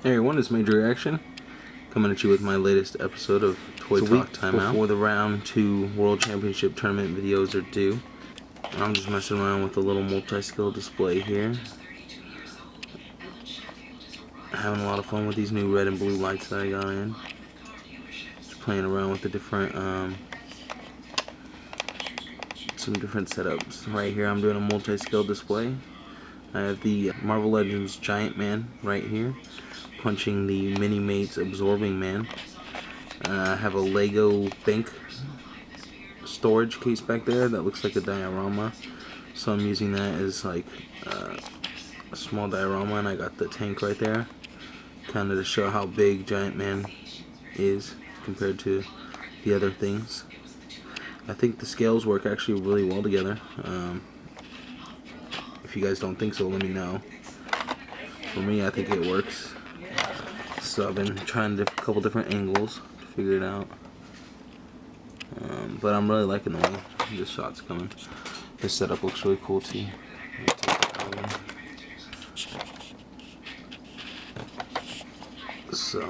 Hey everyone, it's Major Reaction, coming at you with my latest episode of Toy Talk Timeout. Before the round 2 World Championship Tournament videos are due, I'm just messing around with a little multi-skill display here. Having a lot of fun with these new red and blue lights that I got in. Just playing around with the different, some different setups. Right here I'm doing a multi-skill display. I have the Marvel Legends Giant Man right here, punching the Mini Mates Absorbing Man. I have a Lego bank storage case back there that looks like a diorama, so I'm using that as like a small diorama, and I got the tank right there, kind of to show how big Giant Man is compared to the other things. I think the scales work actually really well together. If you guys don't think so, let me know. For me, I think it works. So I've been trying a couple different angles to figure it out. But I'm really liking the way this shot's coming. This setup looks really cool too. So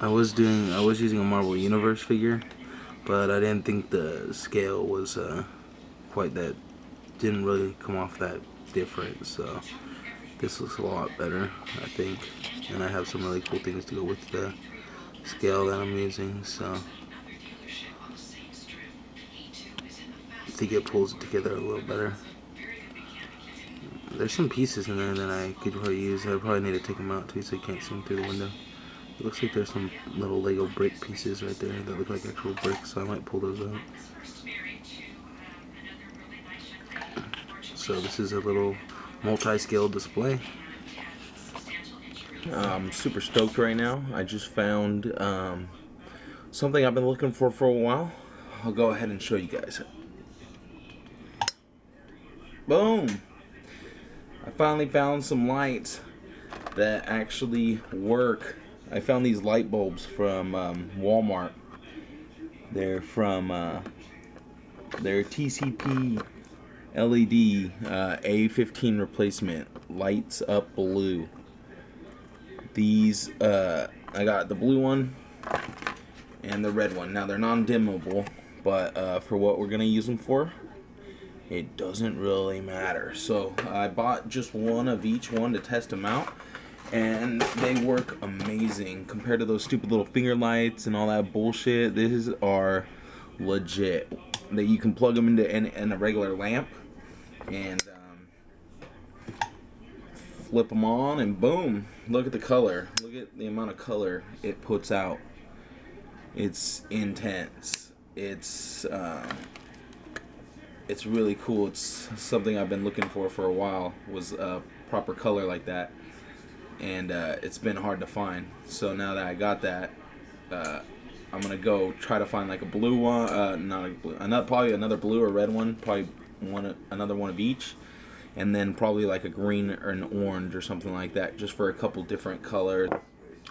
I was using a Marvel Universe figure, but I didn't think the scale was quite that. Didn't really come off that different, so this looks a lot better, I think, and I have some really cool things to go with the scale that I'm using, so I think it pulls it together a little better. There's some pieces in there that I could probably use. I probably need to take them out too so you can't see them through the window. It looks like there's some little Lego brick pieces right there that look like actual bricks, so I might pull those out. So this is a little multi-scale display. I'm super stoked right now. I just found something I've been looking for a while. I'll go ahead and show you guys. Boom! I finally found some lights that actually work. I found these light bulbs from Walmart. They're from they're TCP LED A15 replacement, lights up blue. These I got the blue one and the red one. Now they're non-dimmable, but for what we're gonna use them for, it doesn't really matter. So I bought just one of each one to test them out, and they work amazing compared to those stupid little finger lights and all that bullshit. These are legit. That you can plug them into in a regular lamp and flip them on, and boom, look at the color. Look at the amount of color it puts out. It's intense. It's really cool. It's something I've been looking for a while, was a proper color like that, and it's been hard to find. So now that I got that, I'm gonna go try to find like a blue one, not a blue, probably another blue or red one, probably another one of each, and then probably like a green or an orange or something like that, just for a couple different colors.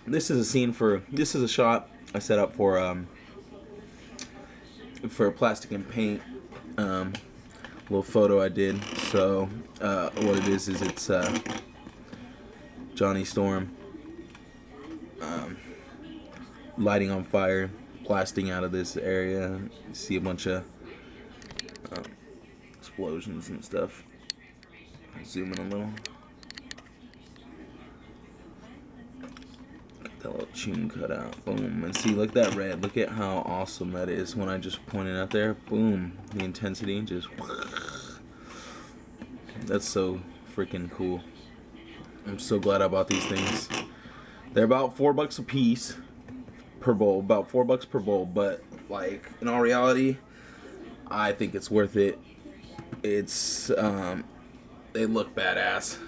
This is a shot I set up for plastic and paint, little photo I did. So what it is it's Johnny Storm lighting on fire, blasting out of this area. You see a bunch of explosions and stuff. Zoom in a little. Get that little tune cut out. Boom. And see, look at that red. Look at how awesome that is when I just pointed out there. Boom. The intensity just. That's so freaking cool. I'm so glad I bought these things. They're about $4 a piece per bowl. About $4 per bowl. But, like, in all reality, I think it's worth it. It's they look badass.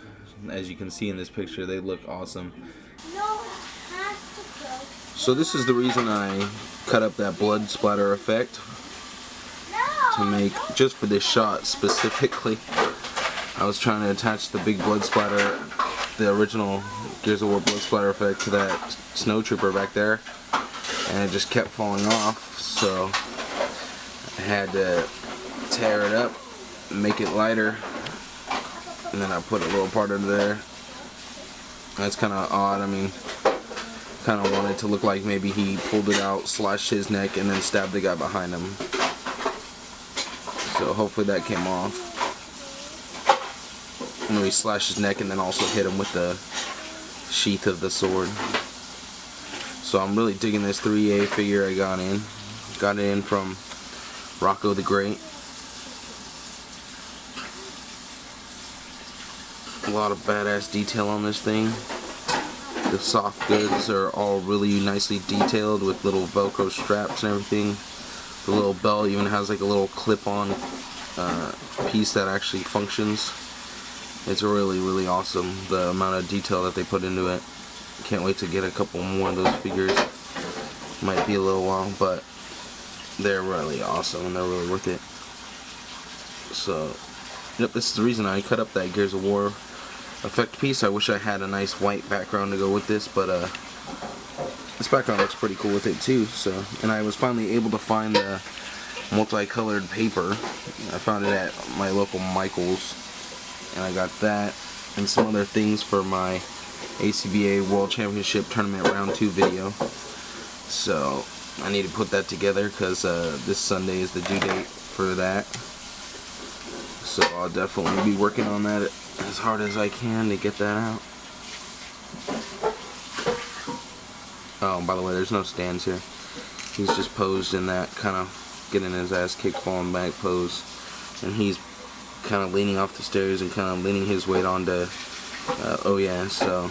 As you can see in this picture, they look awesome. So this is the reason I cut up that blood splatter effect to make, just for this shot specifically. I was trying to attach the big blood splatter, the original Gears of War blood splatter effect, to that snow trooper back there, and it just kept falling off, so I had to tear it up, make it lighter, and then I put a little part under there, That's kind of odd. I mean, kind of wanted to look like maybe he pulled it out, slashed his neck, and then stabbed the guy behind him. So hopefully that came off. And then he slashed his neck and then also hit him with the sheath of the sword. So I'm really digging this 3A figure I got in. Got it in from Rocco the Great. A lot of badass detail on this thing. The soft goods are all really nicely detailed with little Velcro straps and everything. The little belt even has like a little clip-on piece that actually functions. It's really, really awesome, the amount of detail that they put into it. Can't wait to get a couple more of those figures. Might be a little while, but they're really awesome and they're really worth it. So, yep, this is the reason I cut up that Gears of War effect piece. I wish I had a nice white background to go with this, but this background looks pretty cool with it too. So, and I was finally able to find the multicolored paper. I found it at my local Michael's, and I got that and some other things for my ACBA World Championship Tournament Round 2 video. So I need to put that together because this Sunday is the due date for that. So I'll definitely be working on that as hard as I can to get that out. Oh, by the way, there's no stands here. He's just posed in that kind of getting his ass kicked falling back pose. And he's kind of leaning off the stairs and kind of leaning his weight onto, oh yeah, so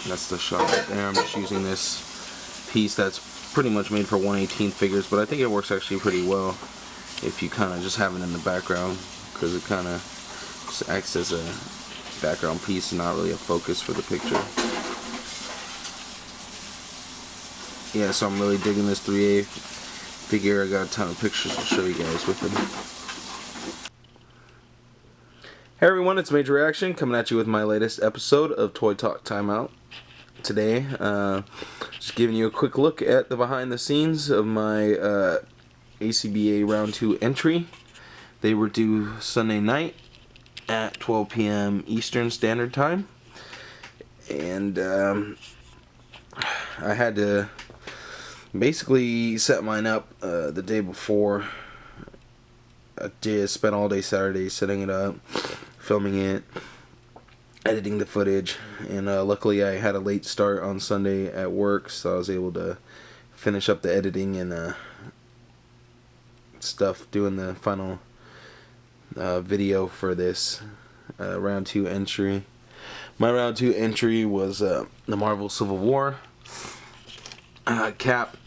that's the shot right there. I'm just using this piece that's pretty much made for 1/18 figures, but I think it works actually pretty well if you kind of just have it in the background, because it kind of just acts as a background piece and not really a focus for the picture. Yeah, so I'm really digging this 3A figure. I got a ton of pictures to show you guys with them. Hey everyone, it's Major Reaction coming at you with my latest episode of Toy Talk Timeout. Today, just giving you a quick look at the behind the scenes of my ACBA Round 2 entry. They were due Sunday night at 12 p.m. Eastern Standard Time. And I had to basically set mine up the day before. I spent all day Saturday setting it up, filming it, editing the footage, and luckily I had a late start on Sunday at work, so I was able to finish up the editing and stuff, doing the final video for this Round 2 entry. My Round 2 entry was the Marvel Civil War, Cap,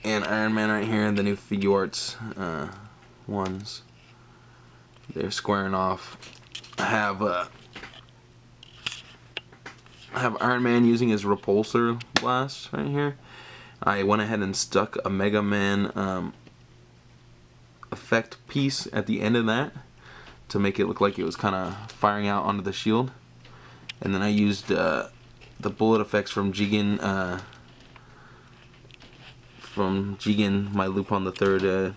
and Iron Man right here, the new Figuarts ones. They're squaring off. I have Iron Man using his repulsor blast right here. I went ahead and stuck a MegaMan effect piece at the end of that to make it look like it was kind of firing out onto the shield. And then I used the bullet effects from Jigen, my Lupin the Third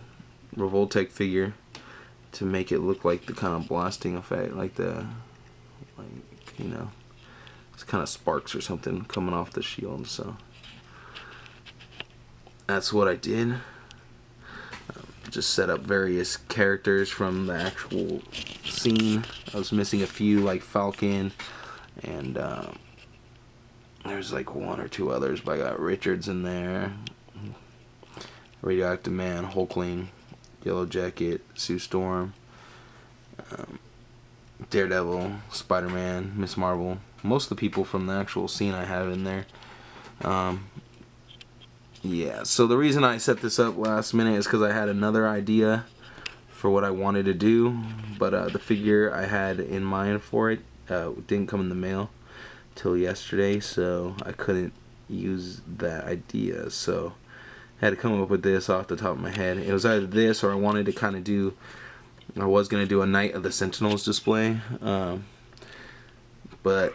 Revoltech figure, to make it look like the kind of blasting effect, like you know, it's kind of sparks or something coming off the shield. So that's what I did. Just set up various characters from the actual scene. I was missing a few, like Falcon, and there's like one or two others, but I got Richards in there, Radioactive Man, Hulkling, Yellow Jacket, Sue Storm, Daredevil, Spider-Man, Miss Marvel. Most of the people from the actual scene I have in there. Yeah, so the reason I set this up last minute is because I had another idea for what I wanted to do, but the figure I had in mind for it didn't come in the mail till yesterday, so I couldn't use that idea. So I had to come up with this off the top of my head. It was either this or I wanted to kind of do, I was going to do a Night of the Sentinels display, but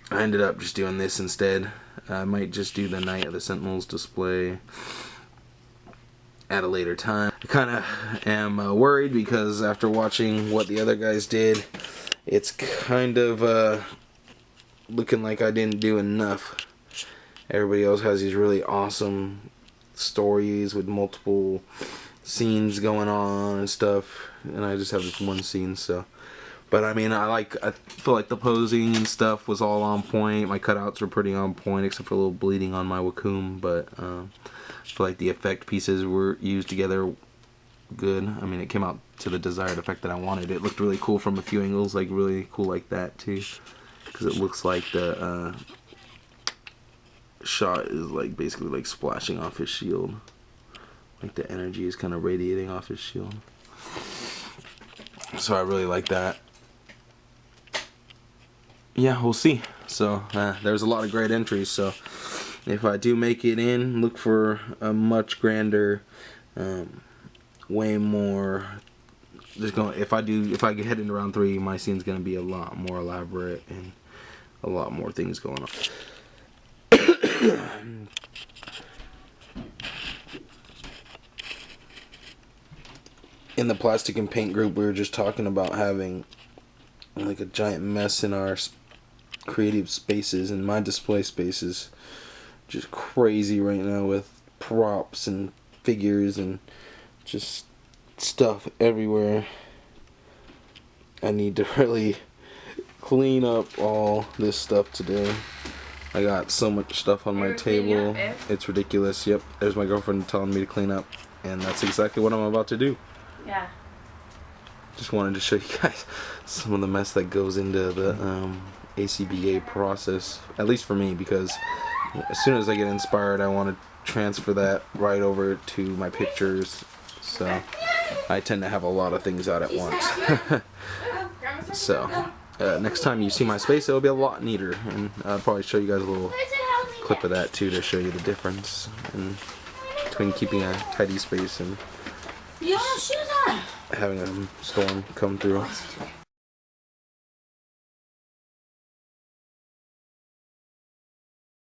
I ended up just doing this instead. I might just do the Night of the Sentinels display at a later time. I kind of am worried because after watching what the other guys did, it's kind of looking like I didn't do enough. Everybody else has these really awesome stories with multiple scenes going on and stuff, and I just have this one scene. So, but I mean, I feel like the posing and stuff was all on point. My cutouts were pretty on point, except for a little bleeding on my Wacom. But I feel like the effect pieces were used together good. I mean, it came out to the desired effect that I wanted. It looked really cool from a few angles, like really cool like that too, because it looks like the shot is like basically like splashing off his shield, like the energy is kind of radiating off his shield. So I really like that. Yeah, we'll see. So there's a lot of great entries. So if I do make it in, look for a much grander, way more. If I head into round 3, my scene's gonna be a lot more elaborate and a lot more things going on. In the plastic and paint group, we were just talking about having like a giant mess in our creative spaces, and my display space is just crazy right now with props and figures and just stuff everywhere. I need to really clean up all this stuff today. I got so much stuff on my table. It's ridiculous. Yep, there's my girlfriend telling me to clean up, and that's exactly what I'm about to do. Yeah. Just wanted to show you guys some of the mess that goes into the ACBA process, at least for me, because as soon as I get inspired, I want to transfer that right over to my pictures. So I tend to have a lot of things out at once. So next time you see my space, it'll be a lot neater, and I'll probably show you guys a little clip of that too to show you the difference between keeping a tidy space and having a storm come through.